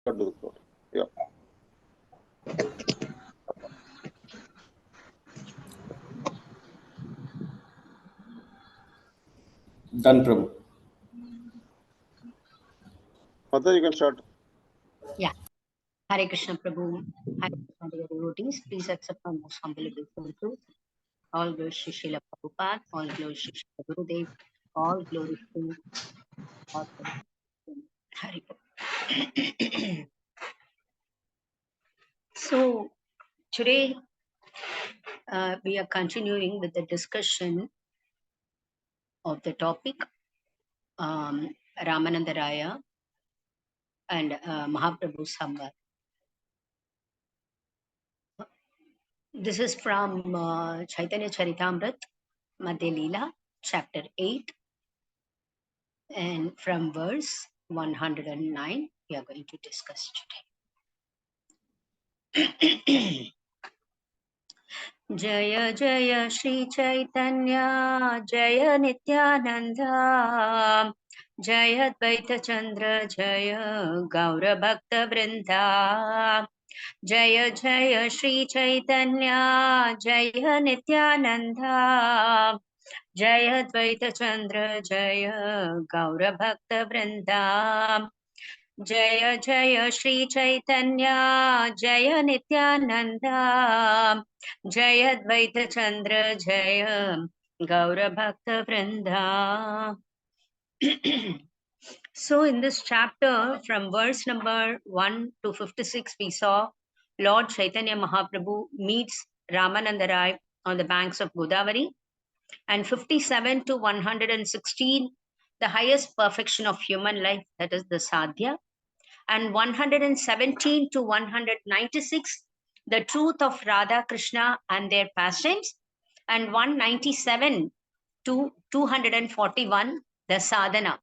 Yeah. Done, Prabhu. Madhya, you can start. Yeah. Hare Krishna Prabhu. Hare Krishna dear devotees. Please accept my most humble obeisances. All glories to Srila Prabhupada. All glories to Srila Gurudev. All glories to all. Hare Krishna. So today we are continuing with the discussion of the topic Rāmānanda Rāya and Mahāprabhu Samvad. This is from Caitanya Charitamrit, Madhya Leela, chapter 8, and from verse 109, we are going to discuss today. Jaya Jaya Shri Caitanya, Jaya Nityananda, Jaya Advaita Chandra, Jaya Gaura Bhakta Vrinda. Jaya Jaya Shri Caitanya, Jaya Nityananda, Jaya Advaita Chandra, Jaya Gaura Bhakta Vrinda. Jaya Jaya Shri Caitanya, Jaya Nityananda, Jaya Advaita Chandra, Jaya Gaura Bhakta Vrinda. So in this chapter, from verse number 1 to 56, we saw Lord Chaitanya Mahaprabhu meets Rāmānanda Rai on the banks of Godavari, and 57 to 116, the highest perfection of human life, that is the sadhya, and 117 to 196, the truth of Radha Krishna and their pastimes, and 197 to 241, the sadhana,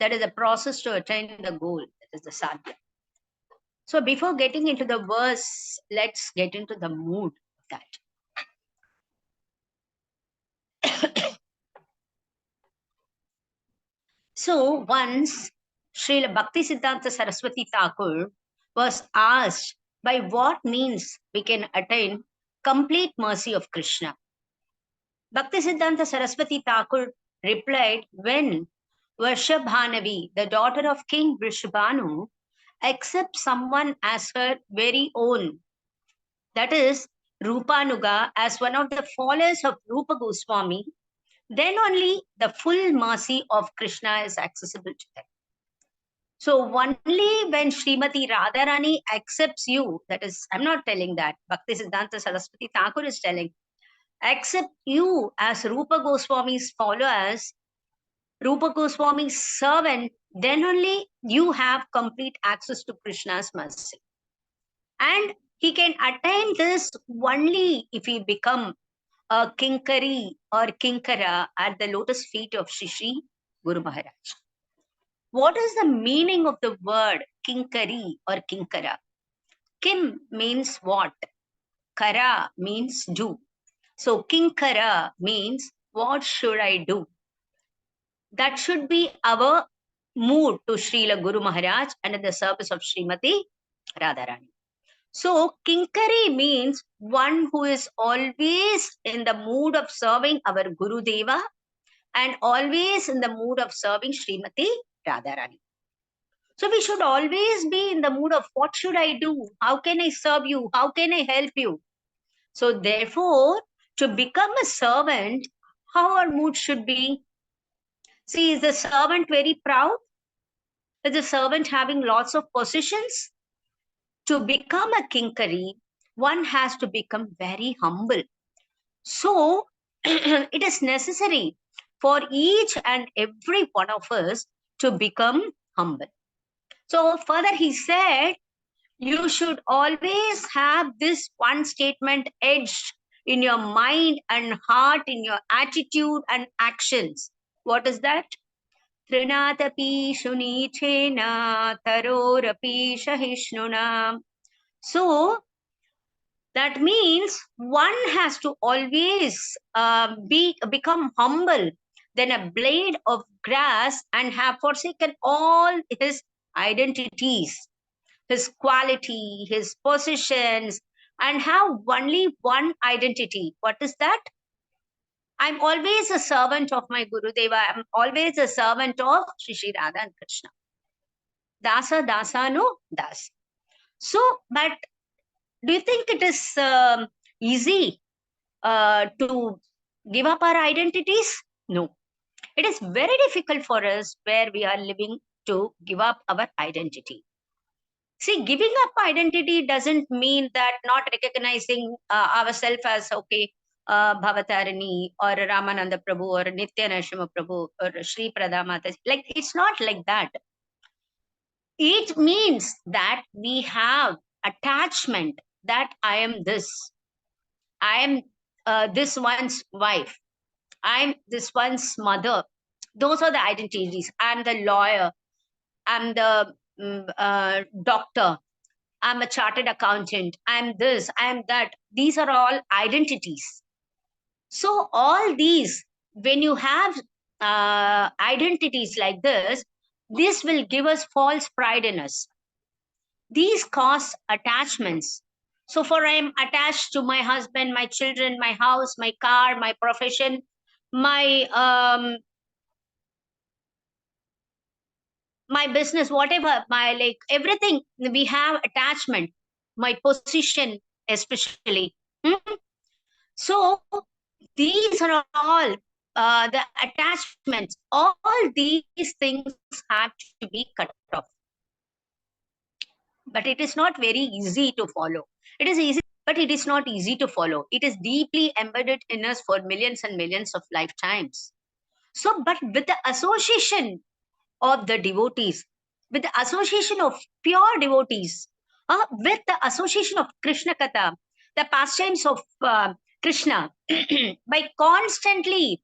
that is the process to attain the goal, that is the sadhya. So before getting into the verse, let's get into the mood of that. So once Srila Bhakti Siddhanta Saraswati Thakur was asked by what means we can attain complete mercy of Krishna. Bhakti Siddhanta Saraswati Thakur replied, when Varshabhanavi, the daughter of King Vrishabhanu, accepts someone as her very own, that is Rupanuga, as one of the followers of Rupa Goswami, then only the full mercy of Krishna is accessible to them. So only when Srimati Radharani accepts you, that is, I'm not telling that, Bhakti Siddhanta Saraswati Thakur is telling, accept you as Rupa Goswami's followers, Rupa Goswami's servant, then only you have complete access to Krishna's mercy. And he can attain this only if he become a kinkari or kinkara at the lotus feet of Shri Guru Maharaj. What is the meaning of the word kinkari or kinkara? Kim means what? Kara means do. So kinkara means what should I do? That should be our mood to Srila Guru Maharaj and in the service of Srimati Radharani. So kinkari means one who is always in the mood of serving our Guru Deva and always in the mood of serving Srimati Radharani. So we should always be in the mood of what should I do? How can I serve you? How can I help you? So therefore, to become a servant, how our mood should be? See, is the servant very proud? Is the servant having lots of possessions? To become a kinkari, one has to become very humble. So it is necessary for each and every one of us to become humble. So further he said, you should always have this one statement edged in your mind and heart, in your attitude and actions. What is that? Trinatapi shunichena tarorapi shahishnuna. So that means one has to always become humble than a blade of grass and have forsaken all his identities. his quality, his positions, and have only one identity. What is that? I'm always a servant of my Gurudeva. I'm always a servant of Shri Radha and Krishna. Dasa, dasa, no, das. So, but do you think it is easy to give up our identities? No. It is very difficult for us where we are living to give up our identity. See, giving up identity doesn't mean that not recognizing ourselves as, okay, Bhavatarini or Rāmānanda Prabhu or Nitya Narasimha Prabhu or Sri Pradamata. Like, it's not like that. It means that we have attachment that I am this. I am this one's wife. I'm this one's mother. Those are the identities. I'm the lawyer. I'm the doctor. I'm a chartered accountant. I'm this, I'm that. These are all identities. So all these, when you have identities like this will give us false pride in us. These cause attachments. So for I'm attached to my husband, my children, my house, my car, my profession, my my business, whatever, my like everything, we have attachment, my position especially. So these are all the attachments. All these things have to be cut off. But it is not very easy to follow. It is easy, but it is not easy to follow. It is deeply embedded in us for millions and millions of lifetimes. So, but with the association of the devotees, with the association of pure devotees, with the association of Krishna Katha, the pastimes of Krishna, by constantly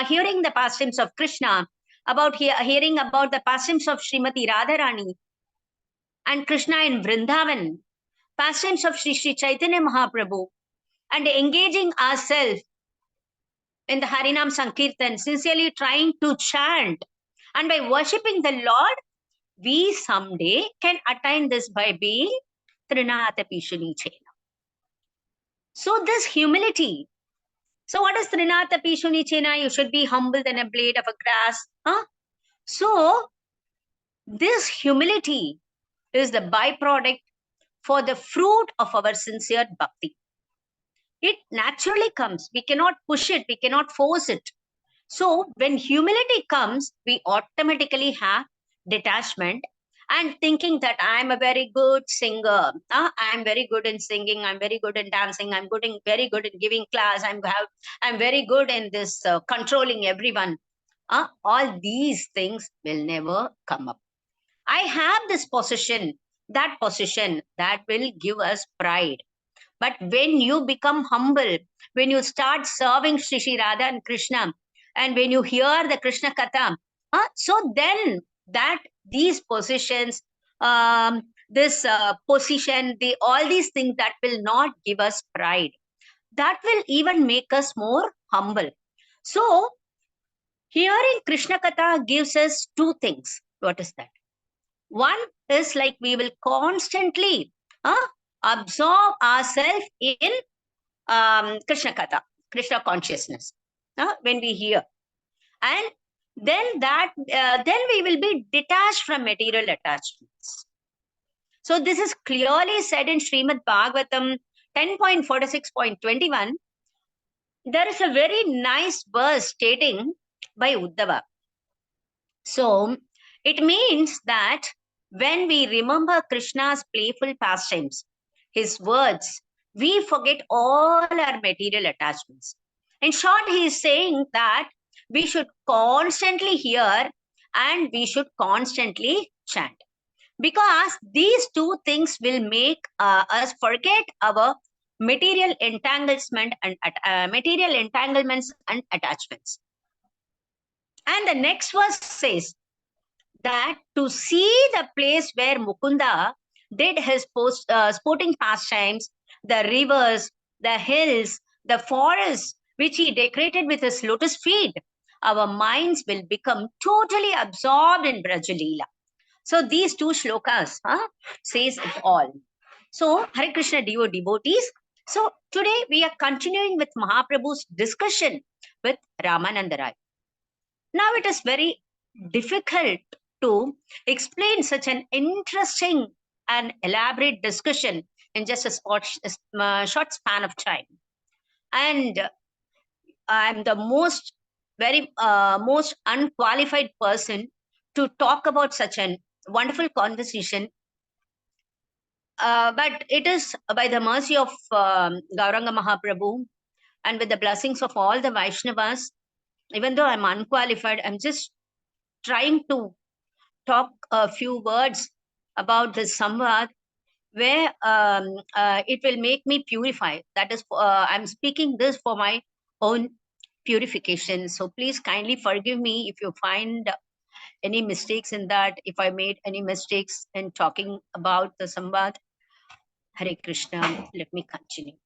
hearing the pastimes of Krishna, about hearing about the pastimes of Srimati Radharani and Krishna in Vrindavan, pastimes of Sri Caitanya Mahāprabhu, and engaging ourselves in the Harinam Sankirtan, sincerely trying to chant, and by worshipping the Lord, we someday can attain this by being Trinata Pishani Chena. So this humility. So what is Trinata Pishani Chena? You should be humble than a blade of a grass. So this humility is the byproduct for the fruit of our sincere bhakti. It naturally comes. We cannot push it. We cannot force it. So when humility comes, we automatically have detachment and thinking that I'm a very good singer. I'm very good in singing. I'm very good in dancing. I'm very good in giving class. I'm very good in this controlling everyone. All these things will never come up. I have this position that will give us pride. But when you become humble, when you start serving Shri Radha and Krishna, and when you hear the Krishna Katha, so then that these positions, this position, all these things that will not give us pride, that will even make us more humble. So hearing Krishna Katha gives us two things. What is that? One is like we will constantly absorb ourselves in Krishna Katha, Krishna consciousness, when we hear. And then then we will be detached from material attachments. So this is clearly said in Srimad Bhagavatam 10.46.21. There is a very nice verse stating by Uddhava. So it means that when we remember Krishna's playful pastimes, his words, we forget all our material attachments. In short, he is saying that we should constantly hear and we should constantly chant. Because these two things will make us forget our material entanglements and attachments. And the next verse says that to see the place where Mukunda did his sporting pastimes, the rivers, the hills, the forests, which he decorated with his lotus feet, our minds will become totally absorbed in Brajalila. So these two shlokas says it all. So Hare Krishna devotees. So today we are continuing with Mahaprabhu's discussion with Rāmānanda Rai. Now it is very difficult to explain such an interesting and elaborate discussion in just a short span of time. And I'm the most unqualified person to talk about such an wonderful conversation. But it is by the mercy of Gauranga Mahaprabhu and with the blessings of all the Vaishnavas. Even though I'm unqualified, I'm just trying to talk a few words about this samvad where it will make me purify. That is, I'm speaking this for my own purification. So please kindly forgive me if you find any mistakes in that, if I made any mistakes in talking about the samvad. Hare Krishna, let me continue.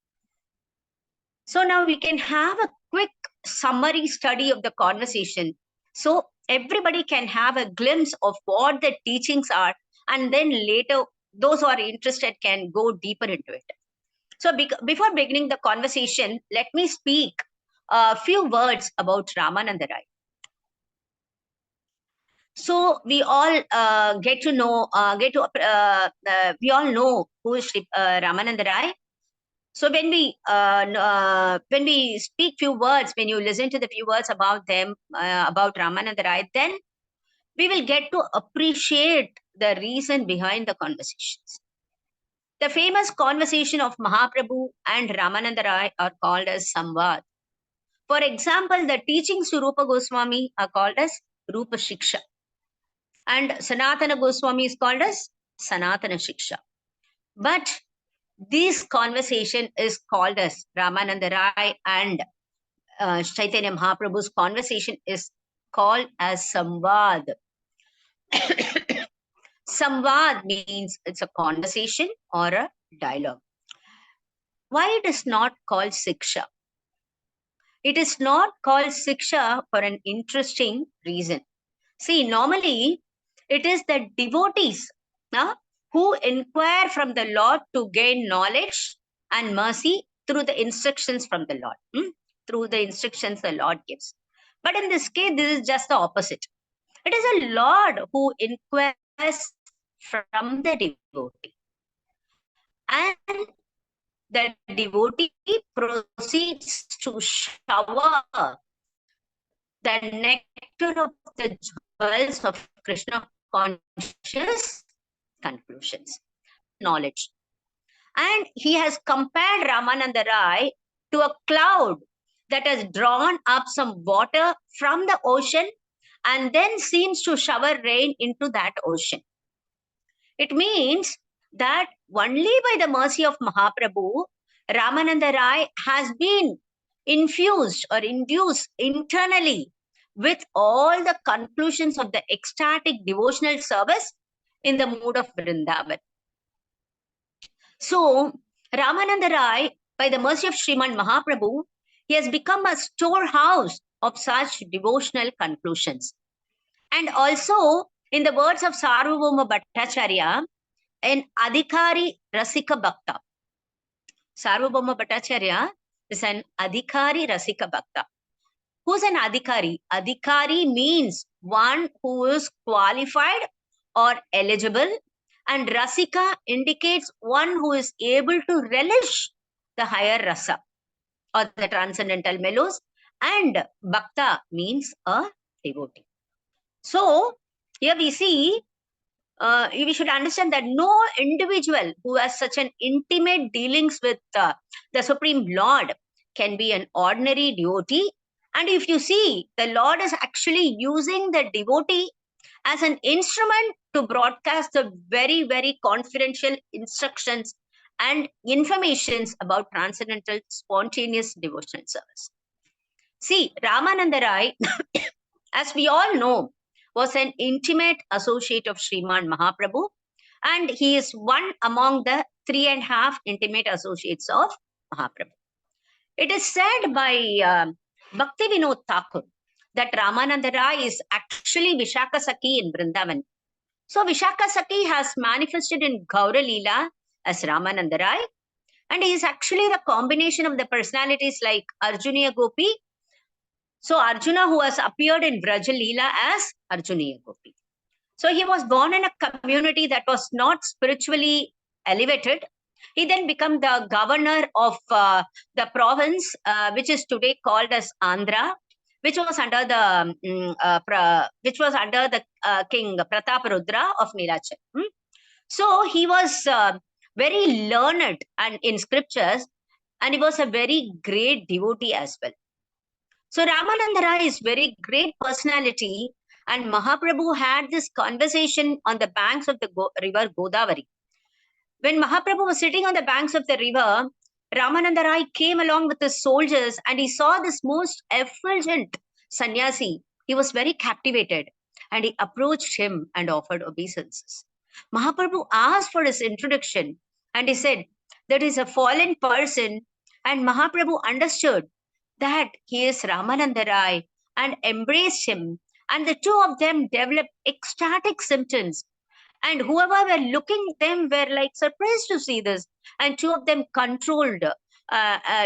So now we can have a quick summary study of the conversation. So everybody can have a glimpse of what the teachings are, and then later those who are interested can go deeper into it. So before beginning the conversation, let me speak a few words about Rāmānanda Rai. So we all get to know, we all know who is Rāmānanda Rai. So when we speak few words, when you listen to the few words about them, about Rāmānanda Rai, then we will get to appreciate the reason behind the conversations. The famous conversation of Mahaprabhu and Rāmānanda Rai are called as samvad. For example, the teachings to Rupa Goswami are called as Rupa Shiksha. And Sanatana Goswami is called as Sanatana Shiksha. But this conversation is called as Rāmānanda Rai and Caitanya Mahaprabhu's conversation is called as samvad. Samvad means it's a conversation or a dialogue. Why it is not called Siksha? It is not called Siksha for an interesting reason. See, normally it is the devotees who inquire from the Lord to gain knowledge and mercy through the instructions from the Lord, through the instructions the Lord gives. But in this case, this is just the opposite. It is a Lord who inquires from the devotee. And the devotee proceeds to shower the nectar of the jewels of Krishna conscious conclusions, knowledge. And he has compared Rāmānanda Rai to a cloud that has drawn up some water from the ocean and then seems to shower rain into that ocean. It means that only by the mercy of Mahaprabhu, Rāmānanda Rai has been infused or induced internally with all the conclusions of the ecstatic devotional service in the mood of Vrindavan. So, Rāmānanda Rai, by the mercy of Sriman Mahaprabhu, he has become a storehouse of such devotional conclusions. And also, in the words of Sarvabhauma Bhattacharya, an Adhikari Rasika Bhakta. Sarvabhauma Bhattacharya is an Adhikari Rasika Bhakta. Who's an Adhikari? Adhikari means one who is qualified or eligible, and Rasika indicates one who is able to relish the higher rasa or the transcendental mellows, and Bhakta means a devotee. So here we see, we should understand that no individual who has such an intimate dealings with the Supreme Lord can be an ordinary devotee. And if you see, the Lord is actually using the devotee as an instrument to broadcast the very, very confidential instructions and informations about transcendental spontaneous devotional service. See, Rāmānanda Rai, as we all know, was an intimate associate of Sriman Mahaprabhu, and he is one among the 3.5 intimate associates of Mahaprabhu. It is said by Bhakti Vinod Thakur that Rāmānanda Rai is actually Vishaka Sakhi in Vrindavan. So Vishaka Saki has manifested in Gaura Leela as Rāmānanda Rai, and he is actually the combination of the personalities like Arjuniya Gopi. So Arjuna, who has appeared in Vraja Leela as Arjuniya Gopi. So he was born in a community that was not spiritually elevated. He then became the governor of the province, which is today called as Andhra, which was under the king Prataparudra of Nilachal. So he was very learned and in scriptures, and he was a very great devotee as well. So Rāmānanda Rai is very great personality, and Mahāprabhu had this conversation on the banks of the river Godavari. When Mahāprabhu was sitting on the banks of the river, Rāmānanda Rai came along with his soldiers, and he saw this most effulgent sannyasi. He was very captivated, and he approached him and offered obeisances. Mahāprabhu asked for his introduction, and he said, "That is a fallen person," and Mahāprabhu understood that he is Rāmānanda Rai and embraced him, and the two of them developed ecstatic symptoms. And whoever were looking at them were like surprised to see this, and two of them controlled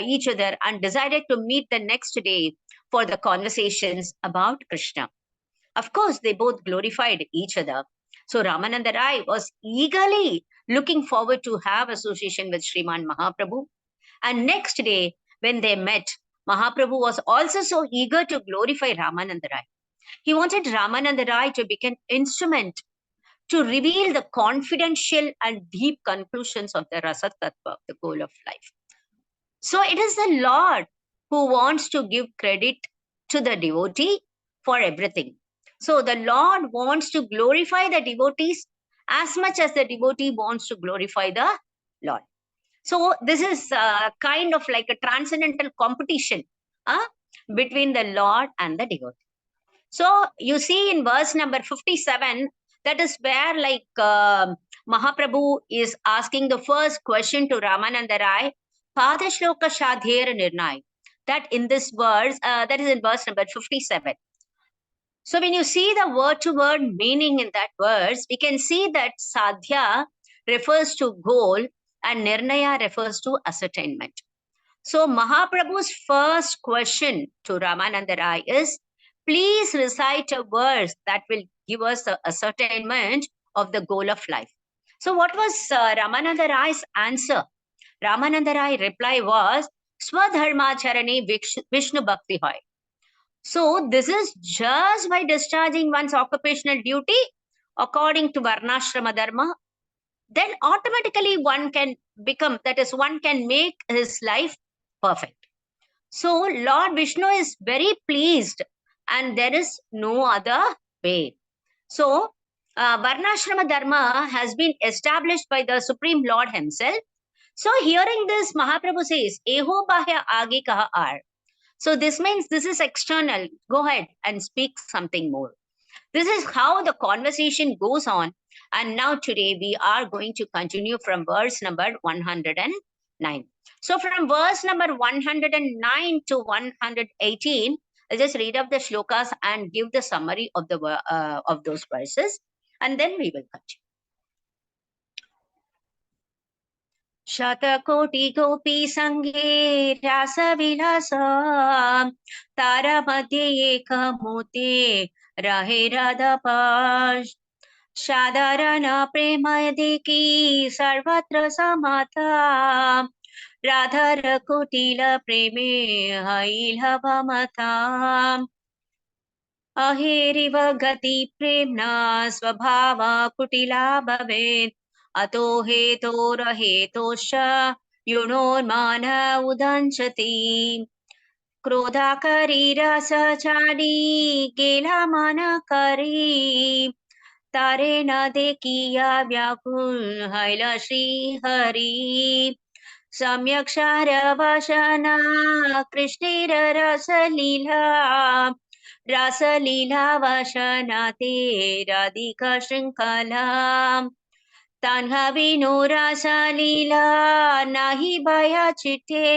each other and decided to meet the next day for the conversations about Krishna. Of course, they both glorified each other. So Rāmānanda Rai was eagerly looking forward to have association with Sriman Mahaprabhu. And next day, when they met, Mahaprabhu was also so eager to glorify Rāmānanda Rai. He wanted Rāmānanda Rai to become instrument to reveal the confidential and deep conclusions of the Rasa Tattva, the goal of life. So it is the Lord who wants to give credit to the devotee for everything. So the Lord wants to glorify the devotees as much as the devotee wants to glorify the Lord. So this is kind of like a transcendental competition between the Lord and the devotee. So you see in verse number 57, that is where like Mahaprabhu is asking the first question to Rāmānanda Rai, Pada Shloka Shadhyera Nirnay. That in this verse, that is in verse number 57. So when you see the word-to-word meaning in that verse, we can see that Sadhya refers to goal and Nirnaya refers to ascertainment. So Mahaprabhu's first question to Rāmānanda Rai is, please recite a verse that will give us the ascertainment of the goal of life. So what was Rāmānanda Rai's answer? Rāmānanda Rai reply was, Swadharmacharane Vishnu Bhakti Hoy. So this is just by discharging one's occupational duty according to Varnashrama Dharma, then automatically one can become, that is, one can make his life perfect. So Lord Vishnu is very pleased and there is no other way. So Varnashrama Dharma has been established by the Supreme Lord himself. So hearing this, Mahaprabhu says, Eho Bahya Age Kaha Ar. So this means this is external. Go ahead and speak something more. This is how the conversation goes on. And now today we are going to continue from verse number 109. So from verse number 109 to 118, I'll just read up the shlokas and give the summary of the of those verses, and then we will continue. Shatakoti gopi sange rasa vilasa tara madhye ekamote rahe radhapash Shadarana premayadiki sarvatra samata Radhara kutila preme hailhavamata Ahiriva gati premna svabhava kutila bhavet Ato heto rahetosha yunonmana udanchati Krodhakari rasachadi kelamana तारे न देखिया व्याकुल हैला श्री हरि सम्यक शारवशना कृष्णेर रसलीला वशना ते राधिका श्रृंखला तन्हा विनो रसलीला नाही भया चिटे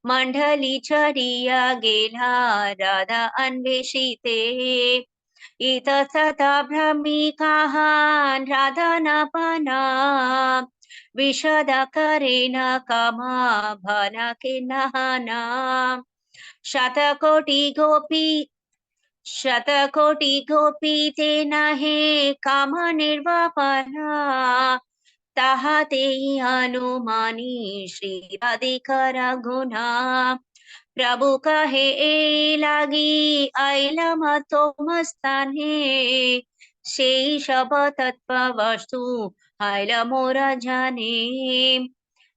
मंडली चरिया गेला Radha अन्वेषिते Itatata brahmikahan radhanapana Vishadakarena kama bhanakinahana Shatakoti gopi tena he kama nirvapana Tahate Hanumani Shri Radhika Raguna Prabhu kahe lagi aila mato mastane Shei Shaba Tattva Vastu aila mora jane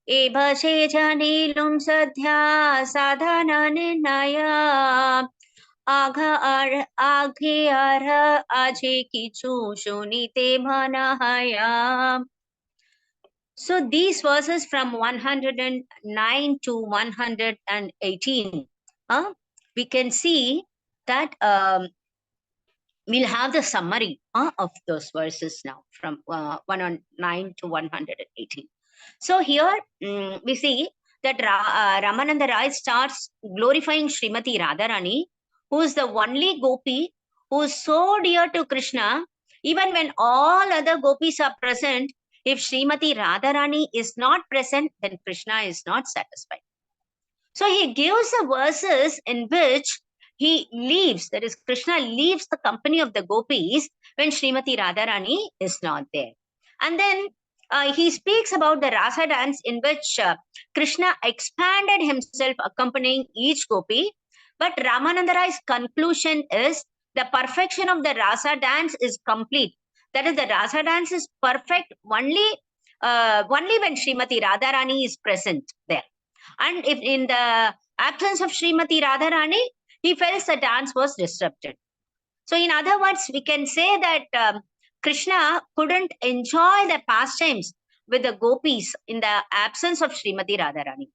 E bhashe jane lum sadhya sadhana nirnaya Aghe arha aje kichu shunite manahaya. So these verses from 109 to 118, we can see that we'll have the summary of those verses now from 109 to 118. So here we see that Rāmānanda Rai starts glorifying Srimati Radharani, who is the only gopi who is so dear to Krishna, even when all other gopis are present. If Srimati Radharani is not present, then Krishna is not satisfied. So he gives the verses in which he leaves, that is, Krishna leaves the company of the gopis when Srimati Radharani is not there. And then he speaks about the rasa dance in which Krishna expanded himself accompanying each gopi. But Rāmānanda Rai's conclusion is the perfection of the rasa dance is complete. That is, the rasa dance is perfect only when Srimati Radharani is present there. And if in the absence of Srimati Radharani, he felt the dance was disrupted. So in other words, we can say that Krishna couldn't enjoy the pastimes with the gopis in the absence of Srimati Radharani.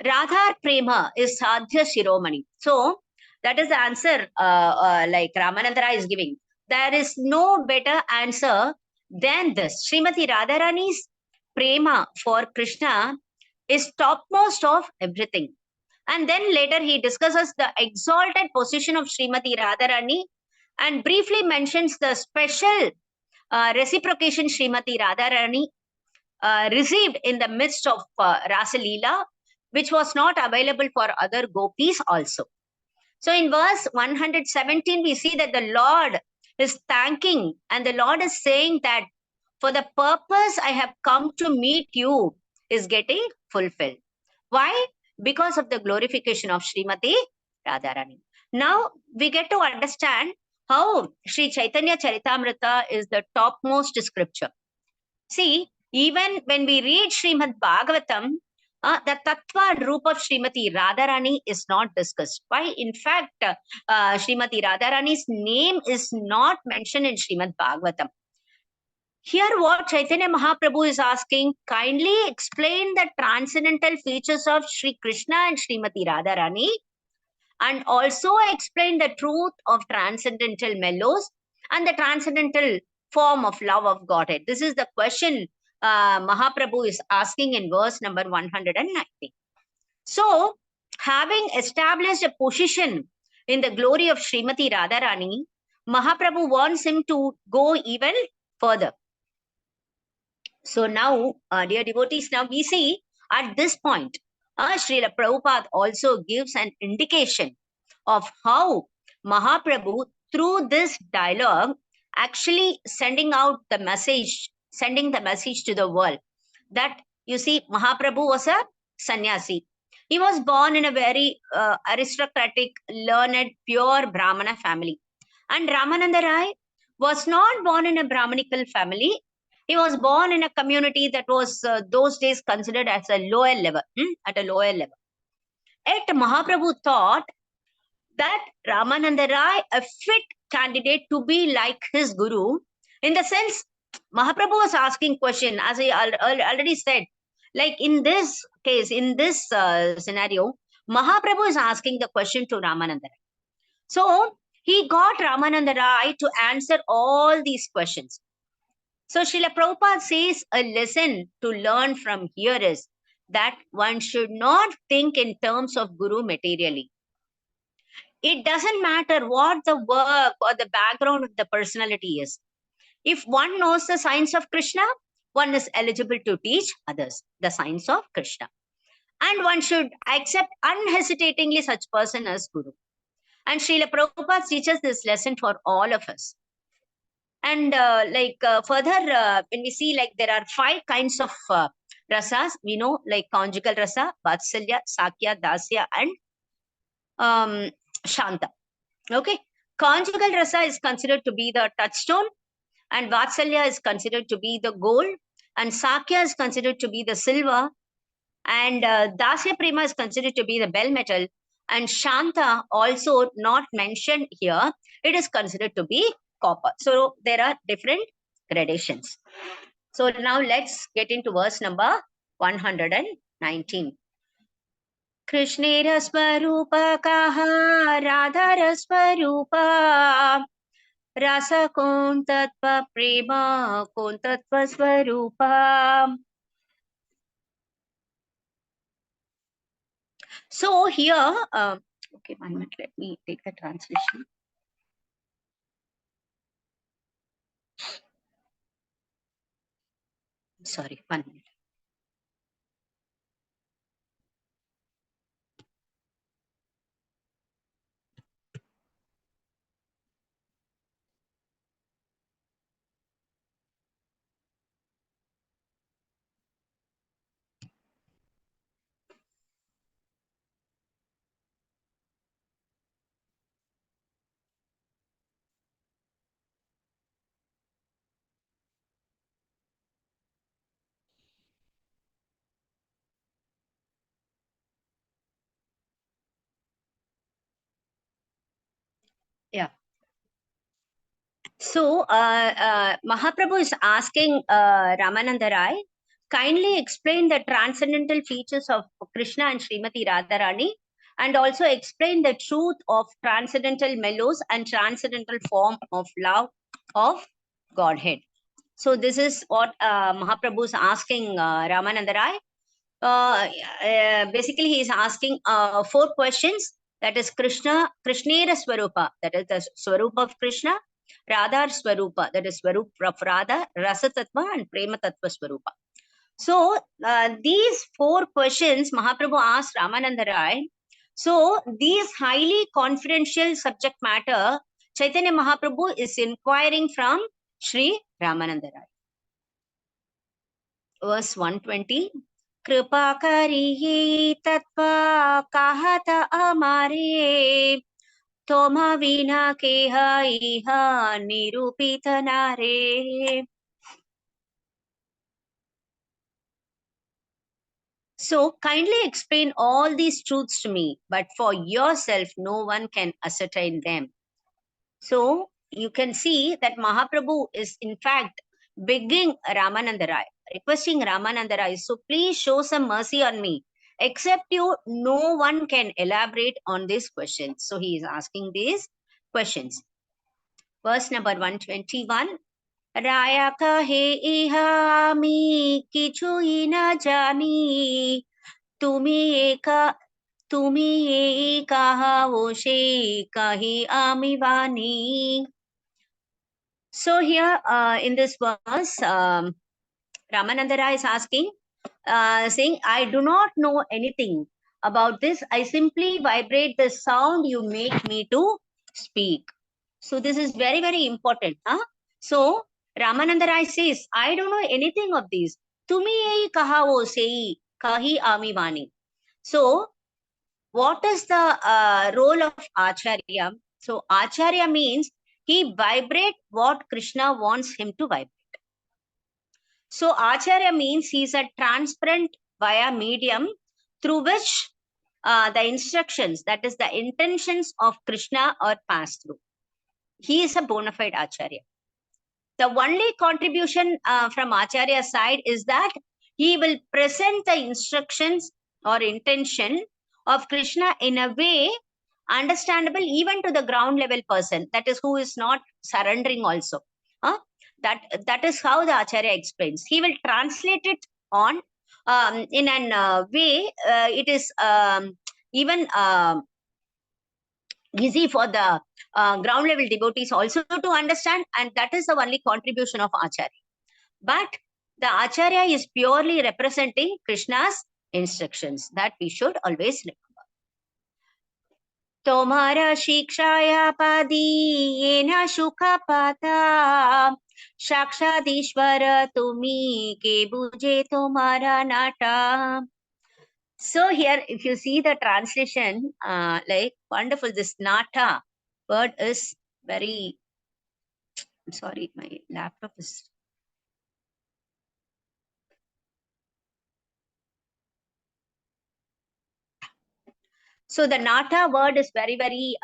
Radhar Prema is Sadhya Shiromani. So that is the answer like Rāmānanda Rai is giving. There is no better answer than this. Srimati Radharani's Prema for Krishna is topmost of everything. And then later he discusses the exalted position of Srimati Radharani and briefly mentions the special reciprocation Srimati Radharani received in the midst of Rasa Leela, which was not available for other gopis also. So in verse 117, we see that the Lord is thanking and the Lord is saying that for the purpose I have come to meet you is getting fulfilled. Why? Because of the glorification of Srimati Radharani. Now we get to understand how Sri Caitanya Charitamrita is the topmost scripture. See, even when we read Srimad Bhagavatam, the Tattva Roop of Srimati Radharani is not discussed. Why? In fact, Srimati Radharani's name is not mentioned in Srimad Bhagavatam. Here what Chaitanya Mahaprabhu is asking, kindly explain the transcendental features of Sri Krishna and Srimati Radharani and also explain the truth of transcendental mellows and the transcendental form of love of Godhead. This is the question Mahaprabhu is asking in verse number 190. So, having established a position in the glory of Srimati Radharani, Mahaprabhu wants him to go even further. So now, dear devotees, now we see at this point, Srila Prabhupada also gives an indication of how Mahaprabhu, through this dialogue, actually sending the message to the world. That, you see, Mahaprabhu was a sannyasi. He was born in a very aristocratic, learned, pure Brahmana family. And Rāmānanda Rai was not born in a Brahmanical family. He was born in a community that was those days considered as a lower level, at a lower level. Yet Mahaprabhu thought that Rāmānanda Rai a fit candidate to be like his guru. In the sense, Mahaprabhu was asking question, as I already said, like in this case, in this scenario, Mahaprabhu is asking the question to Rāmānanda Rai. So he got Rāmānanda Rai to answer all these questions. So Srila Prabhupada says a lesson to learn from here is that one should not think in terms of guru materially. it doesn't matter what the work or the background of the personality is. If one knows the science of Krishna, one is eligible to teach others the science of Krishna. And one should accept unhesitatingly such person as Guru. And Srila Prabhupada teaches this lesson for all of us. And further, when we see like there are 5 kinds of rasas, we know like conjugal rasa, vatsalya, sakya, dasya, and shanta. Okay, conjugal rasa is considered to be the touchstone, and vatsalya is considered to be the gold, and sakya is considered to be the silver, and dasya prema is considered to be the bell metal, and shanta, also not mentioned here, it is considered to be copper. So there are different gradations. So now let's get into verse number 119. Krishnera swarupa kaha radhara swarupa rasa kon tattva prema kon tattva swarupa. So here, okay, 1 minute, let me take the translation. Sorry, 1 minute. Yeah. So Mahaprabhu is asking Rāmānanda Rai, kindly explain the transcendental features of Krishna and Srimati Radharani, and also explain the truth of transcendental mellows and transcendental form of love of Godhead. So this is what Mahaprabhu is asking Rāmānanda Rai. Basically, he is asking 4 questions. That is Krishnera Swarupa, that is the Swarupa of Krishna, Radha Swarupa, that is Swarupa of Radha, Rasa Tattva, and Prema Tattva Swarupa. So these 4 questions Mahaprabhu asked Rāmānanda Rai. So these highly confidential subject matter, Chaitanya Mahaprabhu is inquiring from Sri Rāmānanda Rai. Verse 120. कृपा करिए तत्वा कहत अमारे तोमा विना के इहा निरूपित नारे. So kindly explain all these truths to me, but for yourself no one can ascertain them. So you can see that Mahaprabhu is in fact begging Rāmānanda Rai, requesting Rāmānanda Rai, so please show some mercy on me. Except you, no one can elaborate on these questions. So he is asking these questions. Verse number 121. Rāya kahe iha ami kichu ina jani tumi ye kaha oshe kahi ami vani. So here in this verse, Rāmānanda Rai is asking, saying, I do not know anything about this. I simply vibrate the sound you make me to speak. So this is very, very important. Huh? So Rāmānanda Rai says, I don't know anything of these. Tumi ei kaha wo sei kahi ami vani. So what is the role of Acharya? So Acharya means he vibrate what Krishna wants him to vibrate. So Acharya means he is a transparent via medium through which the instructions, that is the intentions of Krishna, are passed through. He is a bona fide Acharya. The only contribution from Acharya's side is that he will present the instructions or intention of Krishna in a way understandable even to the ground level person, that is who is not surrendering also. That is how the Acharya explains. He will translate it on in an way it is even easy for the ground level devotees also to understand, and that is the only contribution of Acharya. But the Acharya is purely representing Krishna's instructions. That we should always remember. Tomara shikshaya padi yena shukha pata shakshadishvara tumi ke buje tomara nata. So here, if you see the translation, like wonderful, this nata word is very, I'm sorry, my laptop is. So the nata word is very, very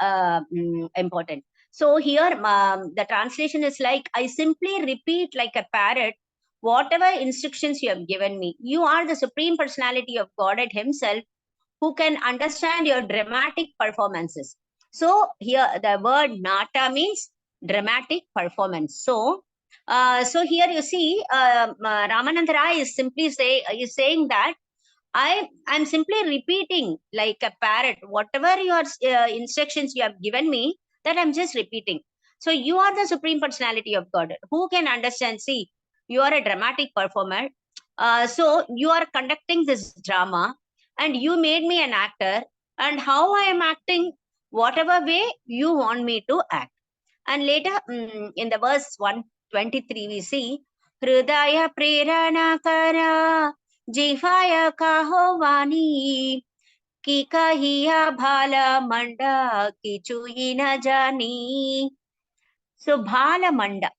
important. So here, the translation is like, I simply repeat like a parrot, whatever instructions you have given me. You are the Supreme Personality of Godhead Himself who can understand your dramatic performances. So here the word nata means dramatic performance. So, so here you see, Rāmānanda Rāya is simply saying that I'm simply repeating like a parrot, whatever your instructions you have given me, that I'm just repeating. So you are the Supreme Personality of God. Who can understand? See, you are a dramatic performer. So you are conducting this drama and you made me an actor, and how I am acting, whatever way you want me to act. And later in the verse 123, we see, Hridaya Prerana Kara Jivaya Kahovani Ki Kahiya Bhala Manda Kichu na Jani. So Bhala Manda,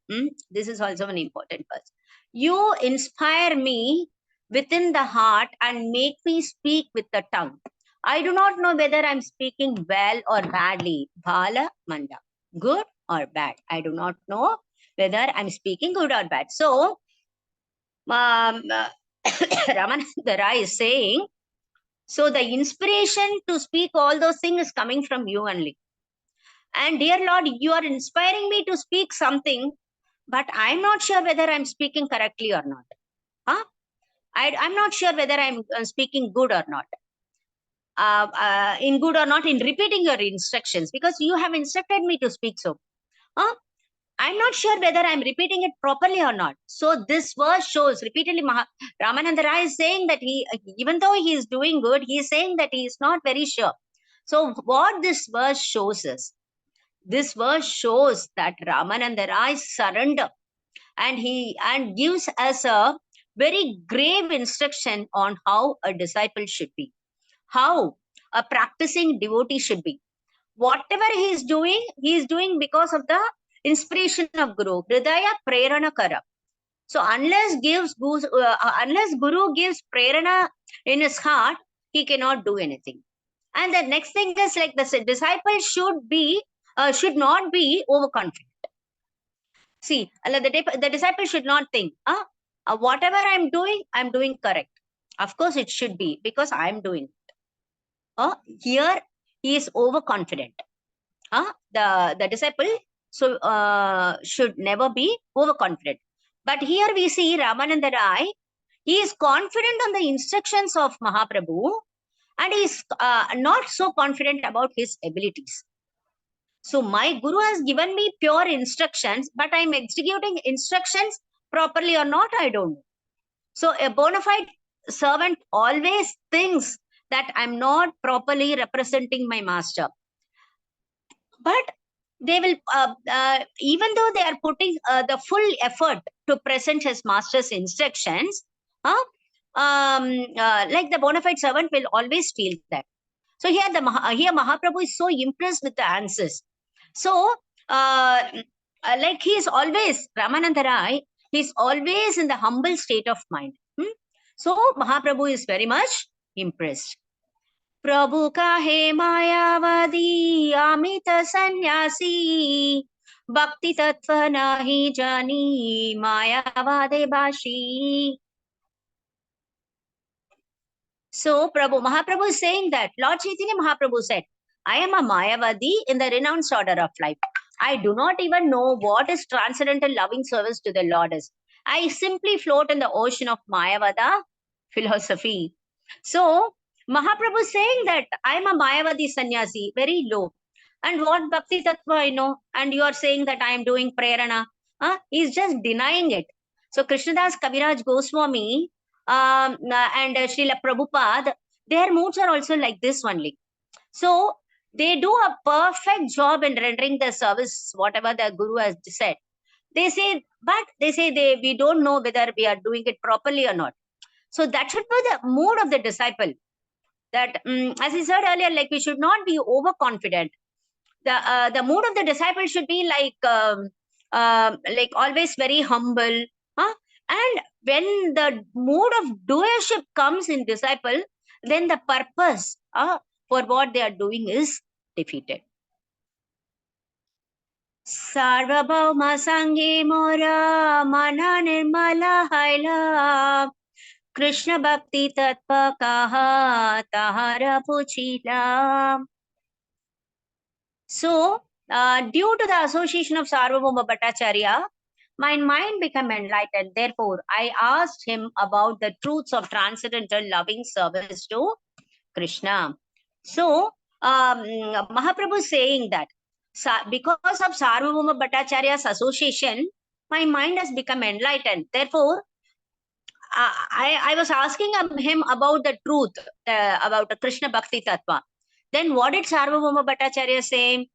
this is also an important verse. You inspire me within the heart and make me speak with the tongue. I do not know whether I'm speaking well or badly. Bhala Manda, good or bad. I do not know whether I'm speaking good or bad. So, Rāmānanda Rāya is saying, so the inspiration to speak all those things is coming from you only. And dear Lord, you are inspiring me to speak something, but I'm not sure whether I'm speaking correctly or not. Huh? I'm not sure whether I'm speaking good or not. In good or not, in repeating your instructions, because you have instructed me to speak so. Huh? I'm not sure whether I'm repeating it properly or not. So this verse shows repeatedly, Rāmānanda Rāya is saying that even though he is doing good, he is saying that he is not very sure. So what this verse shows us, this verse shows that Rāmānanda Rāya surrender, and gives us a very grave instruction on how a disciple should be, how a practicing devotee should be. Whatever he is doing because of the inspiration of Guru. Hridaya Prerana Kara. So unless Guru gives prerana in his heart, he cannot do anything. And the next thing is like the disciple should not be overconfident. See, the disciple should not think, whatever I'm doing correct. Of course, it should be because I'm doing it. Here, he is overconfident. The disciple should never be overconfident. But here we see Rāmānanda Rāya, he is confident on the instructions of Mahāprabhu, and he is not so confident about his abilities. So my Guru has given me pure instructions, but I'm executing instructions properly or not, I don't know. So a bona fide servant always thinks that I'm not properly representing my master. But they will, even though they are putting the full effort to present his master's instructions, like the bona fide servant will always feel that. So here Mahaprabhu is so impressed with the answers. So like he is always, Rāmānanda Rāya, he is always in the humble state of mind. So Mahaprabhu is very much impressed. Prabhu kahe mayavadi amita sannyasi bhakti tattva nahi jani mayavade bashi. So Mahaprabhu is saying that Lord Chaitanya Mahaprabhu said, I am a Mayavadi in the renounced order of life. I do not even know what is transcendental loving service to the Lord is. I simply float in the ocean of Mayavada philosophy. So Mahaprabhu is saying that I am a Mayavadi sannyasi, very low. And what Bhakti Tattva I know? And you are saying that I am doing prerana. He's just denying it. So Krishnadas Kaviraj Goswami and Srila Prabhupada, their moods are also like this only. So they do a perfect job in rendering the service, whatever the Guru has said. They say, but they say we don't know whether we are doing it properly or not. So that should be the mood of the disciple. That, as I said earlier, like we should not be overconfident. The mood of the disciple should be like always very humble. And when the mood of doership comes in disciple, then the purpose for what they are doing is defeated. Sarvabhauma Sanghe Mora Mana Nirmala Haila Krishna Bhakti Tattva Kaha Tahara Puchila. So, due to the association of Sarvabhauma Bhattacharya, my mind became enlightened. Therefore, I asked him about the truths of transcendental loving service to Krishna. So, Mahaprabhu is saying that because of Sarvabhauma Bhattacharya's association, my mind has become enlightened. Therefore, I was asking him about the truth, about the Krishna Bhakti Tattva. Then what did Sarvabhauma Bhattacharya say?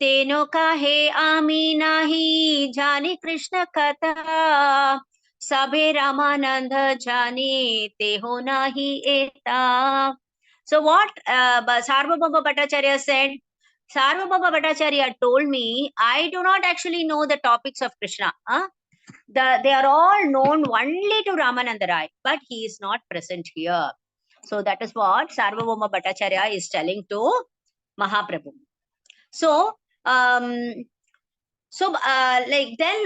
Teno kahe ami nahi jani Krishna katha sabhe Rāmānanda jani teho nahi eta. So what Sarvabhauma Bhattacharya said? Sarvabhauma Bhattacharya told me, I do not actually know the topics of Krishna. They are all known only to Rāmānanda Rai, but he is not present here. So that is what Sarvabhauma Bhattacharya is telling to Mahaprabhu. So, like then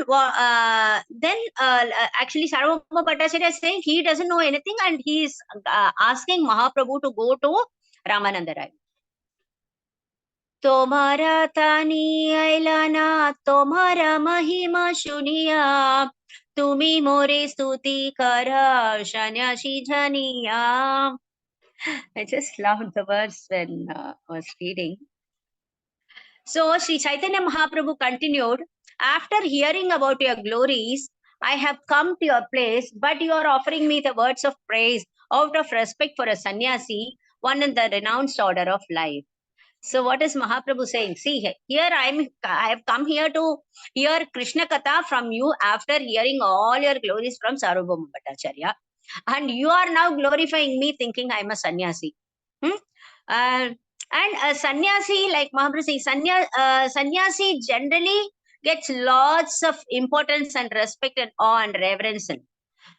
actually Sarvabhauma Bhattacharya is saying he doesn't know anything, and he is asking Mahaprabhu to go to Rāmānanda Rai. Tomara tani ailana, tomara mahima shuniya, tumi more stuti kara shanyashi janiya. I just loved the verse when I was reading. So Sri Caitanya Mahaprabhu continued, after hearing about your glories, I have come to your place, but you are offering me the words of praise out of respect for a sannyasi, one in the renounced order of life. So what is Mahaprabhu saying? See, here I have come here to hear Krishna Katha from you after hearing all your glories from Sarvabhauma Bhattacharya. And you are now glorifying me thinking I am a sannyasi. And a sannyasi, like Mahaprabhu says, sannyasi generally gets lots of importance and respect and awe and reverence.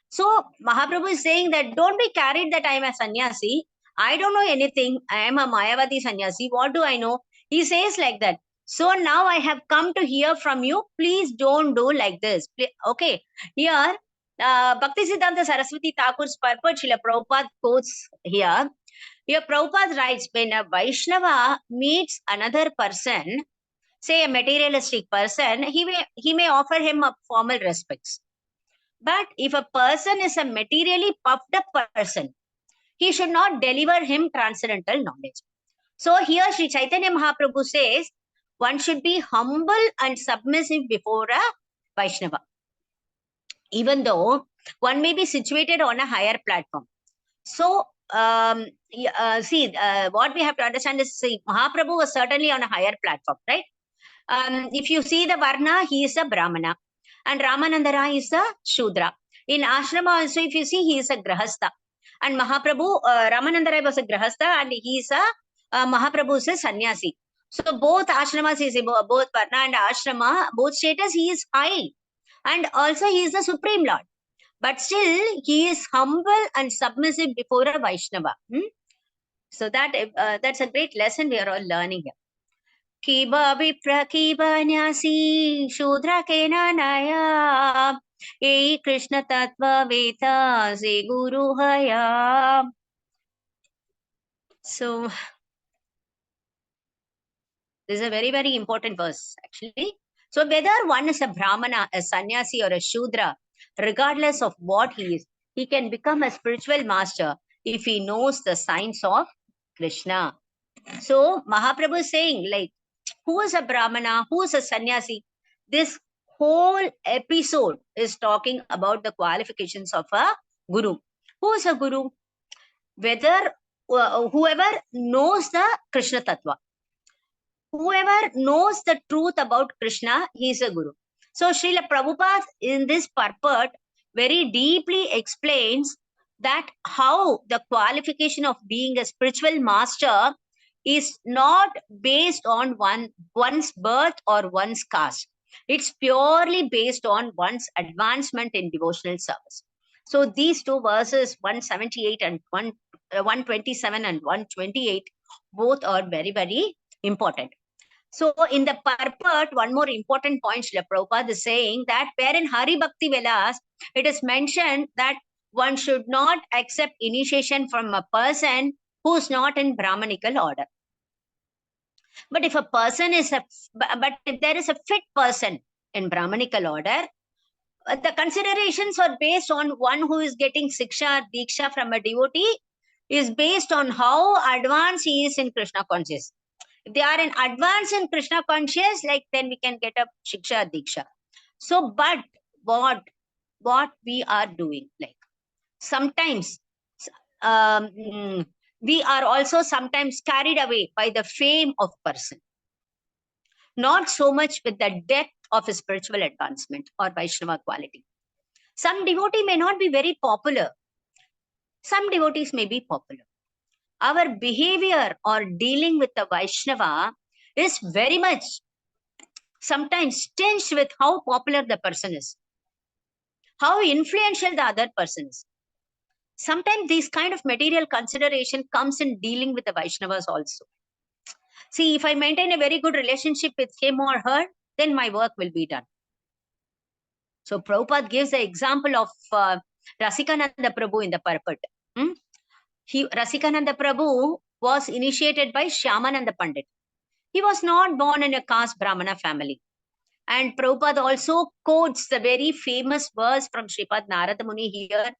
So Mahaprabhu is saying that don't be carried that I am a sannyasi. I don't know anything. I am a Mayavadi sannyasi. What do I know? He says like that. So now I have come to hear from you. Please don't do like this. Okay. Here, Bhakti Siddhanta Saraswati Thakur's purport, Srila Prabhupada quotes here. Here Prabhupada writes, when a Vaishnava meets another person, say a materialistic person, he may offer him a formal respects. But if a person is a materially puffed up person, he should not deliver him transcendental knowledge. So here Sri Caitanya Mahaprabhu says, one should be humble and submissive before a Vaishnava, even though one may be situated on a higher platform. So, see, what we have to understand is, see, Mahaprabhu was certainly on a higher platform, right? If you see the Varna, he is a Brahmana. And Rāmānanda Rai is a Shudra. In Ashrama also, if you see, he is a Grahastha. And Mahaprabhu, Rāmānanda Rai was a Grahastha, and he is a Mahaprabhu is a Sannyasi. So both ashramas, both Varna and Ashrama, both status, he is high. And also he is the Supreme Lord. But still, he is humble and submissive before a Vaishnava. So that's a great lesson we are all learning here. Kiba vipra kiba nyasi shudra kena naya ei Krishna tattva veta se guru haya. So this is a very, very important verse actually. So whether one is a Brahmana, a sannyasi or a Shudra, regardless of what he is, he can become a spiritual master if he knows the signs of Krishna. So Mahaprabhu is saying, like, Who is a Brahmana? Who is a sannyasi? This whole episode is talking about the qualifications of a guru. Who is a guru? Whether whoever knows the Krishna Tattva, whoever knows the truth about Krishna, he is a guru. So Srila Prabhupada in this purport very deeply explains that how the qualification of being a spiritual master is not based on one's birth or one's caste. It's purely based on one's advancement in devotional service. So these two verses, 178 and 127 and 128, both are very, very important. So in the purport, one more important point Srila Prabhupada is saying that where in Hari Bhakti Vilas, it is mentioned that one should not accept initiation from a person who is not in Brahmanical order. But if a person is but if there is a fit person in Brahmanical order, the considerations are based on one who is getting Siksha, Diksha from a devotee is based on how advanced he is in Krishna consciousness. If they are in advance in Krishna conscious, like then we can get a Shiksha Diksha. So, but what we are doing, like sometimes we are also sometimes carried away by the fame of person, not so much with the depth of his spiritual advancement or Vaishnava quality. Some devotee may not be very popular. Some devotees may be popular. Our behavior or dealing with the Vaishnava is very much sometimes tinged with how popular the person is, how influential the other person is. Sometimes these kind of material consideration comes in dealing with the Vaishnavas also. See, if I maintain a very good relationship with him or her, then my work will be done. So Prabhupada gives the example of Rasikananda Prabhu in the purport. Rasikananda Prabhu was initiated by Shyamananda Pandit. He was not born in a caste Brahmana family. And Prabhupada also quotes the very famous verse from Sripad Narada Muni here.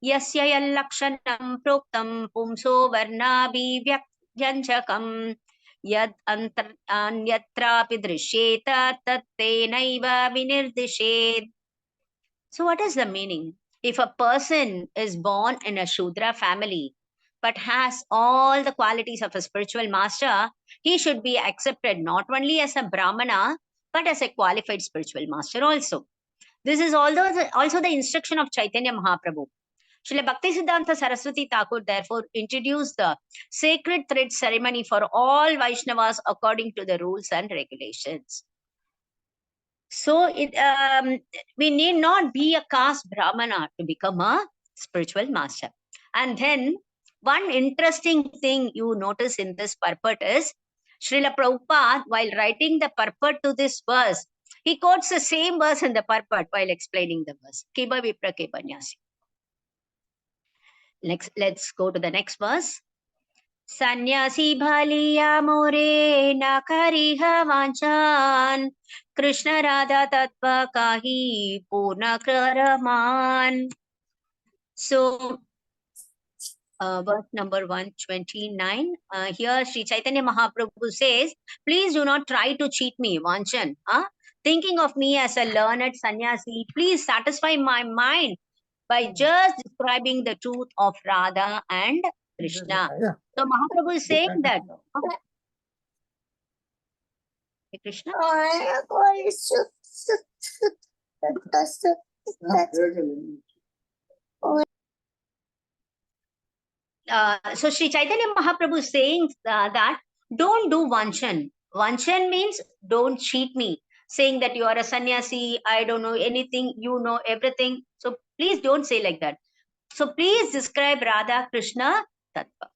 Yasya yallakshanam proktam pumso varnabhi vyakyanchakam yad anyatrapi drishyeta tattenaiva vinirdished. So what is the meaning? If a person is born in a Shudra family, but has all the qualities of a spiritual master, he should be accepted not only as a Brahmana, but as a qualified spiritual master also. This is also the instruction of Caitanya Mahāprabhu. Srila Bhaktisiddhanta Saraswati Thakur therefore introduced the sacred thread ceremony for all Vaishnavas according to the rules and regulations. So we need not be a caste Brahmana to become a spiritual master. And then one interesting thing you notice in this purport is Srila Prabhupada, while writing the purport to this verse, he quotes the same verse in the purport while explaining the verse. Kiba Vipra Kebanyasi. Let's go to the next verse. Sannyasi bhaliya more na kariha vanchan Krishna Radha Tattva kahi purna karaman. So, verse number 129. Here Sri Caitanya Mahaprabhu says, please do not try to cheat me, Vanchan. Thinking of me as a learned sannyasi, please satisfy my mind by just describing the truth of Radha and Krishna. So Mahaprabhu is saying that. Hey, Krishna. So Sri Chaitanya Mahaprabhu is saying that don't do vanchan. Vanchan means don't cheat me, saying that you are a sannyasi, I don't know anything, you know everything. So please don't say like that. So please describe Radha Krishna Tattva.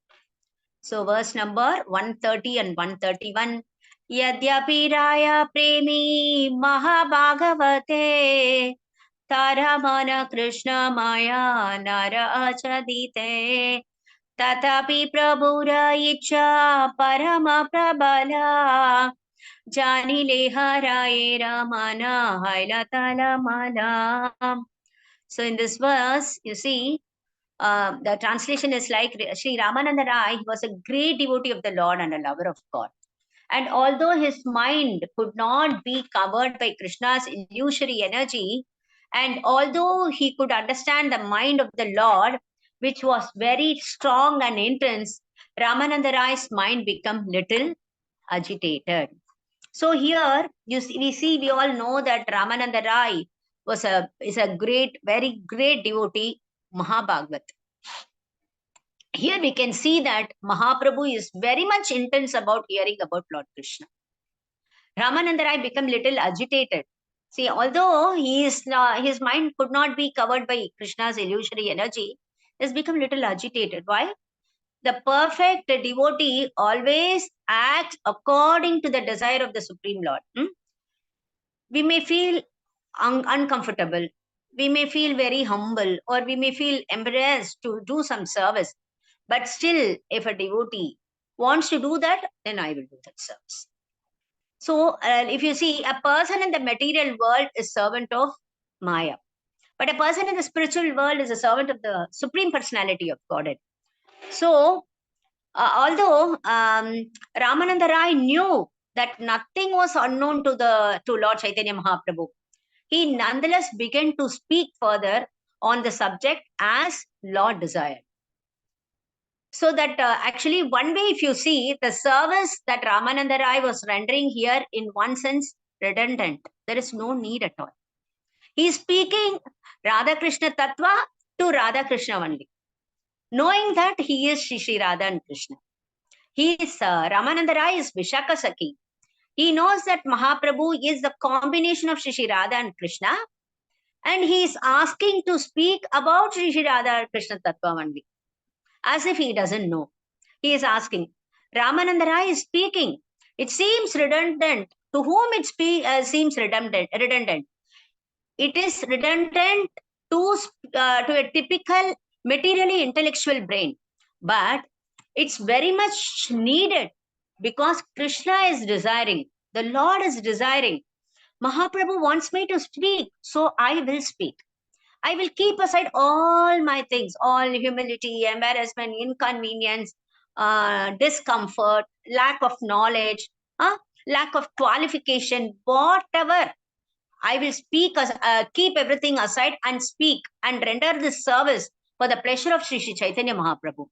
So verse number 130 and 131. Yadyapi Rāya premi Mahabhagavate Taramana Krishna Maya Nara Achadite Tatapi Prabhura Icha Parama Prabala Jani Leharaye Ramana Hailatala Mala. So in this verse, you see, the translation is like Sri Rāmānanda Rai was a great devotee of the Lord and a lover of God. And although his mind could not be covered by Krishna's illusory energy, and although he could understand the mind of the Lord, which was very strong and intense, Ramananda Rai's mind became little agitated. So here we all know that Ramananda Rai is a great, very great devotee, Mahabhagavat. Here we can see that Mahaprabhu is very much intense about hearing about Lord Krishna. Ramananda Rai became little agitated. See, although his mind could not be covered by Krishna's illusory energy, he has become little agitated. Why? The perfect devotee always acts according to the desire of the Supreme Lord. We may feel uncomfortable, we may feel very humble, or we may feel embarrassed to do some service. But still, if a devotee wants to do that, then I will do that service. So, if you see, a person in the material world is servant of Maya. But a person in the spiritual world is a servant of the Supreme Personality of Godhead. So, although Ramananda Rai knew that nothing was unknown to Lord Caitanya Mahaprabhu, he nonetheless began to speak further on the subject as Lord desired. So that actually, one way, if you see, the service that Ramananda Rai was rendering here, in one sense, redundant. There is no need at all. He is speaking Radha Krishna Tattva to Radha Krishna only, knowing that he is Shri Radha and Krishna. He is Ramananda Rai is Vishaka Sakhi. He knows that Mahaprabhu is the combination of Shri Radha and Krishna, and he is asking to speak about Shri Radha and Krishna Tattva only, as if he doesn't know. He is asking. Ramananda Rai is speaking. It seems redundant. To whom it seems redundant? It is redundant to a typical materially intellectual brain, but it's very much needed because Krishna is desiring. The Lord is desiring. Mahaprabhu wants me to speak, so I will speak. I will keep aside all my things, all humility, embarrassment, inconvenience, discomfort, lack of knowledge, lack of qualification, whatever. I will speak, keep everything aside and speak and render this service for the pleasure of Sri Chaitanya Mahaprabhu.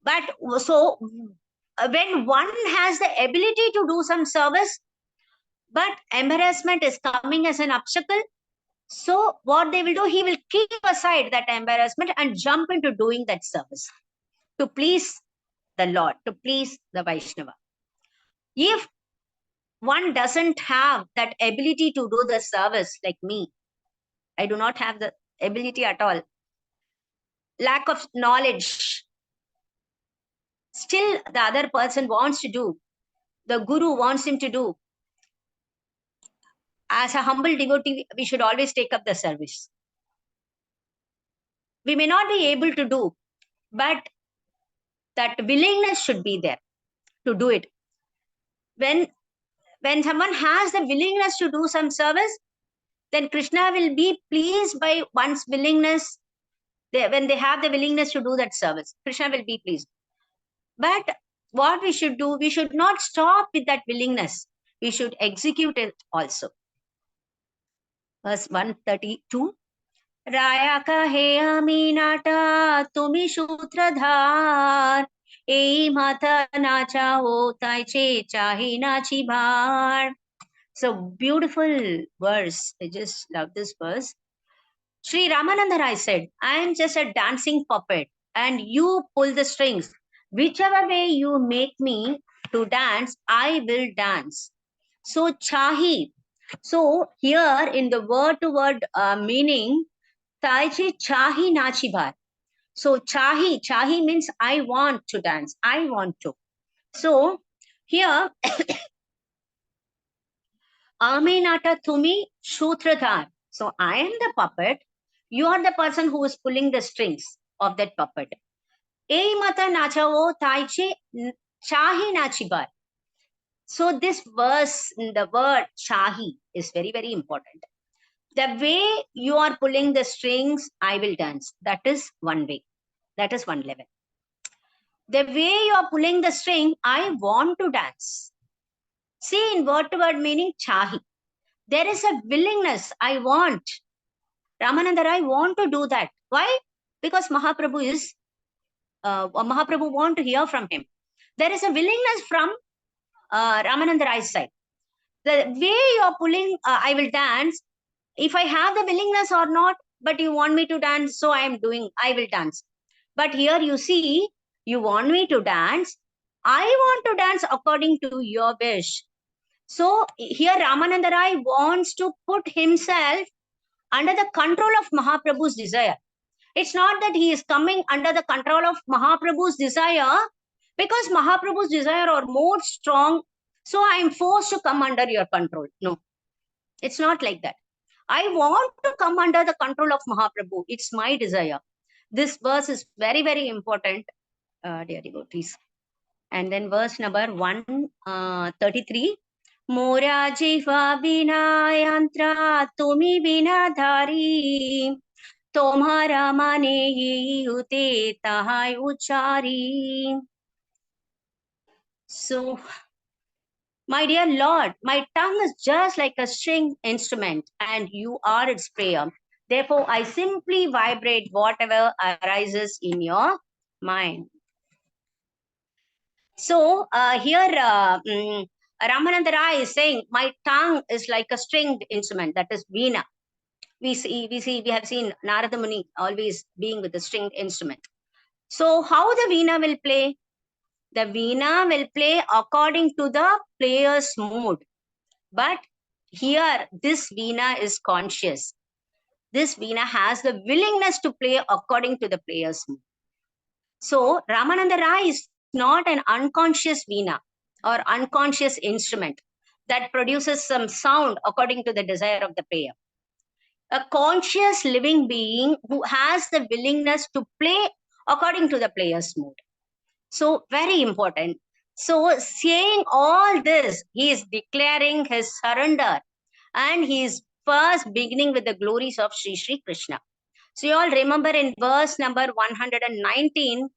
But so when one has the ability to do some service, but embarrassment is coming as an obstacle, so what they will do, he will keep aside that embarrassment and jump into doing that service to please the Lord, to please the Vaishnava. If one doesn't have that ability to do the service like me, I do not have the ability at all, lack of knowledge, still the other person wants to do, the guru wants him to do. As a humble devotee, we should always take up the service. We may not be able to do, but that willingness should be there to do it. When someone has the willingness to do some service, then Krishna will be pleased by one's willingness. When they have the willingness to do that service, Krishna will be pleased. But what we should do, we should not stop with that willingness. We should execute it also. Verse 132. Rāya kahe aminata tumi shutradhar ei mata nacha o taiche chahi nachi bhar. So beautiful verse. I just love this verse. Sri Rāmānanda Rai said, I am just a dancing puppet and you pull the strings. Whichever way you make me to dance, I will dance. So chahi. So here in the word-to-word meaning, Taichi chahi nachi bhar. So chahi means I want to dance. I want to. So here, Aminata Tumi Shutradhar. So I am the puppet. You are the person who is pulling the strings of that puppet. Ei mata nachao taiche chahi nachibar. So this verse, the word chahi is very, very important. The way you are pulling the strings, I will dance. That is one way. That is one level. The way you are pulling the string, I want to dance. See, in word to word meaning, chahi. There is a willingness, I want. Rāmānanda, I want to do that. Why? Because Mahaprabhu is, Mahaprabhu want to hear from him. There is a willingness from Rāmānanda Rai's side. The way you are pulling, I will dance, if I have the willingness or not, but you want me to dance, so I will dance. But here you see, you want me to dance, I want to dance according to your wish. So here Rāmānanda Rai wants to put himself under the control of Mahaprabhu's desire. It's not that he is coming under the control of Mahaprabhu's desire, because Mahaprabhu's desire are more strong, so I am forced to come under your control. No, it's not like that. I want to come under the control of Mahaprabhu. It's my desire. This verse is very, very important, dear devotees. And then verse number 133. Mora jiva vina yantra tumi vina dhari tomhara mane ute tahai uchari. So, my dear Lord, my tongue is just like a string instrument and you are its prayer. Therefore, I simply vibrate whatever arises in your mind. So here Rāmānanda Rai is saying, my tongue is like a stringed instrument, that is veena. We have seen Narada Muni always being with the stringed instrument. So how the veena will play? The veena will play according to the player's mood. But here, this veena is conscious. This veena has the willingness to play according to the player's mood. So Rāmānanda Rai is not an unconscious veena or unconscious instrument that produces some sound according to the desire of the player. A conscious living being who has the willingness to play according to the player's mood. So very important. So saying all this, he is declaring his surrender and he is first beginning with the glories of Sri Krishna. So you all remember in verse number 119,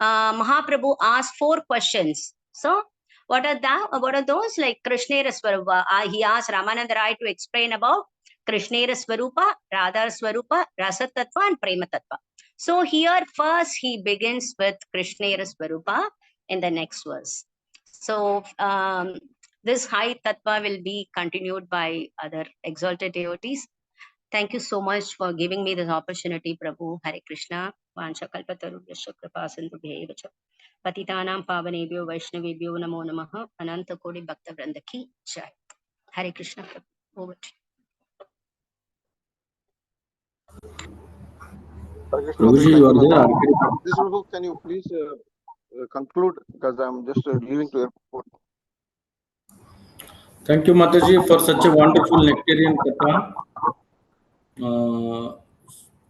Mahaprabhu asked 4 questions. So what are those? Like Krishnera Swarupa. He asked Rāmānanda Rai to explain about Krishnera Swarupa, Radha Swarupa, Rasa Tattva and Prema Tattva. So here first he begins with Krishnera Swarupa in the next verse. So this high tattva will be continued by other exalted devotees. Thank you so much for giving me this opportunity, Prabhu. Hare Krishna. Vansha kalpatarubhyasya kripa sindhubhya evacha. Patitanam pavanebhyo vaishnavebhyo namo namaha. Ananta kodi bhakta vrinda ki jai. Hare Krishna. Over to Krishna, Prabhuji, you are there. This Prabhu, can you please conclude, because I'm just leaving to airport. Thank you, Mataji, for such a wonderful nectarian katha.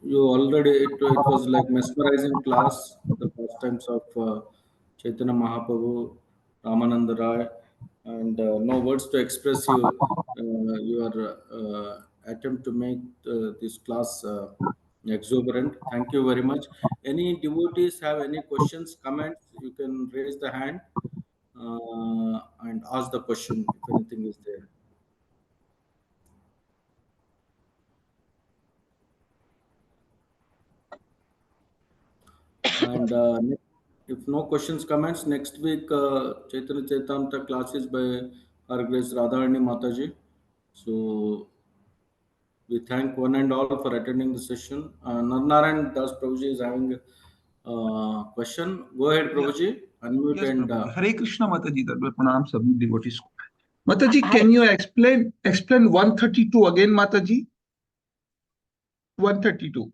You already, it was like mesmerizing class, the pastimes of Chaitanya Mahaprabhu, Rāmānanda Rai, and no words to express your attempt to make this class exuberant. Thank you very much. Any devotees have any questions, comments, you can raise the hand and ask the question if anything is there. And if no questions, comments, next week Chaitanya Chaitamrita classes by Her Grace Radharani Mataji. So we thank one and all for attending the session. Narnaran Das Prabhuji is having a question. Go ahead, Prabhuji. Unmute Yes, and Prabhuji. Hare Krishna Mataji, pranam sabhi devotees. Mataji, can you explain 132 again, Mataji? 132.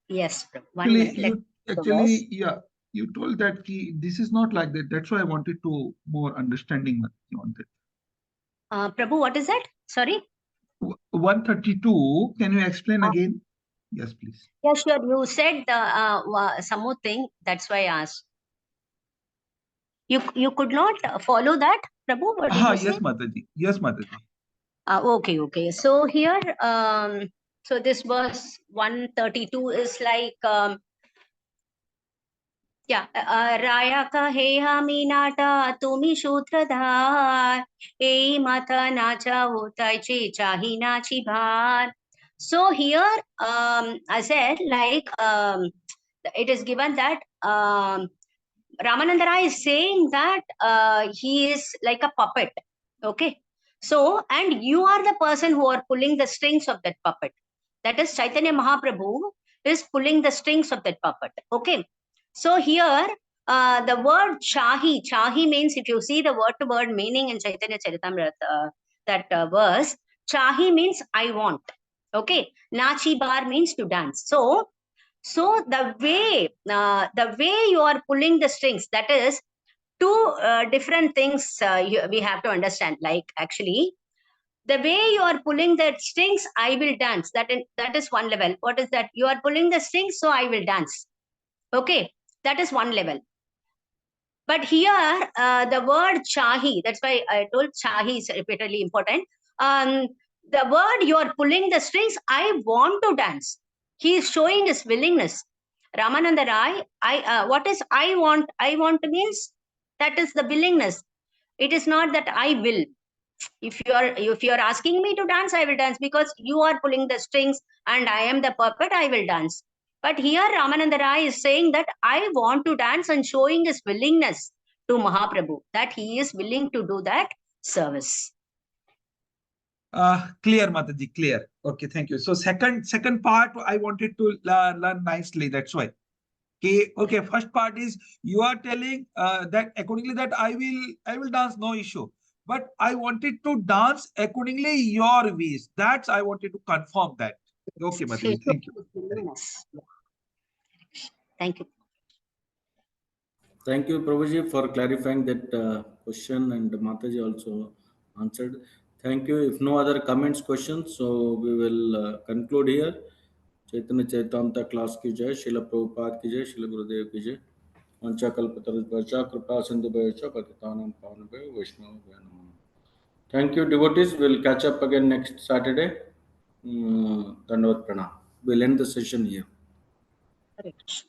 Yes, Prabhu. 1 minute. Actually, yeah, you told that this is not like that. That's why I wanted to more understanding on that. Prabhu, what is that? Sorry? 132. Can you explain again? Yes, please. Yeah, sure. You said some more thing. That's why I asked. You could not follow that, Prabhu? What did you say? Yes, Mataji. Yes, Mataji. Okay. So here, so this verse 132 is like, Yeah, Rāya kahe hami nata tumi shudradhar, ei mata nacha hotai che chahi nachi bhar. So here, I said like it is given that Rāmānanda Rāya is saying that he is like a puppet. Okay. So, and you are the person who are pulling the strings of that puppet. That is Caitanya Mahāprabhu is pulling the strings of that puppet. Okay. So here, the word chahi, chahi means, if you see the word to word meaning in Chaitanya Charitamrita, that verse, chahi means I want. Okay. Nachi bar means to dance. So the way you are pulling the strings, that is two different things we have to understand. Like actually, the way you are pulling the strings, I will dance. That is one level. What is that? You are pulling the strings, so I will dance. Okay, that is one level. But here, the word chahi, that's why I told chahi is repeatedly important. The word you are pulling the strings, I want to dance. He is showing his willingness. Rāmānanda Rāya, what is I want? I want means that is the willingness. It is not that I will. If you are asking me to dance, I will dance because you are pulling the strings and I am the puppet, I will dance. But here Rāmānanda Rāya is saying that I want to dance and showing his willingness to Mahāprabhu, that he is willing to do that service. Clear, Mataji, clear. Okay, thank you. So second part, I wanted to learn nicely. That's why. Okay, first part is you are telling that accordingly that I will dance, no issue. But I wanted to dance accordingly your ways. That's I wanted to confirm that. Okay, Mataji, thank you. Thank you. Thank you, Prabhuji, for clarifying that question, and Mataji also answered. Thank you. If no other comments, questions, so we will conclude here. Chaitanya Chaitamta class ki jai, Srila Prabhupada ki jai, Srila Gurudev ki jai. Vancha kalpatarusvacha, kripa sindhu bhayacha, patitanam pavanabhayo, Vaishnavabhayo namo. Thank you, devotees. We'll catch up again next Saturday. Dandavat Pranam. We'll end the session here. Correct.